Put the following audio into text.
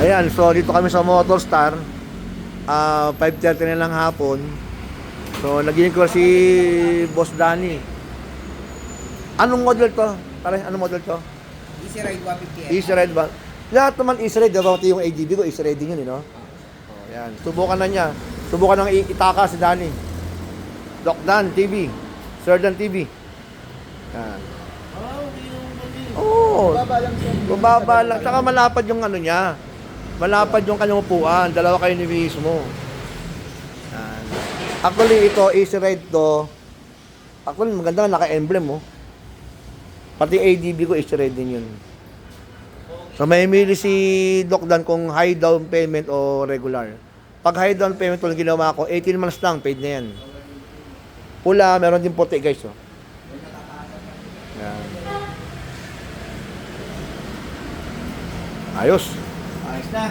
Ayan, so dito kami sa Motorstar. 5:30 na lang hapon. So, naging ko si Boss Danny. Anong model to? Pare, anong model to? Easy Ride 150. Easy Ride ba? Lahat naman Easy Ride, diba? Pati yung AGB ko, Easy Ride din yun, no? Oh, yan. Subukan na niya. Subukan ng itaka si Danny. Doc Dan TV. Sir Dan TV. Yan. Oo. Baba lang siya. Bumaba lang. Saka malapad yung ano niya. Malapad yung kanyang upuan. Dalawa kayo ni mismo. Yan. Actually, ito, Easy Ride to. Actually, maganda naka-emblem, oh. Pati ADB ko, Easy Ride din yun. So, may mili si Doc Dan kung high down payment o regular. Pag high down payment, yung ginawa ko, 18 months lang, paid na yan. Pula, meron din puti, guys, oh. Yan. Ayos. Ayos na.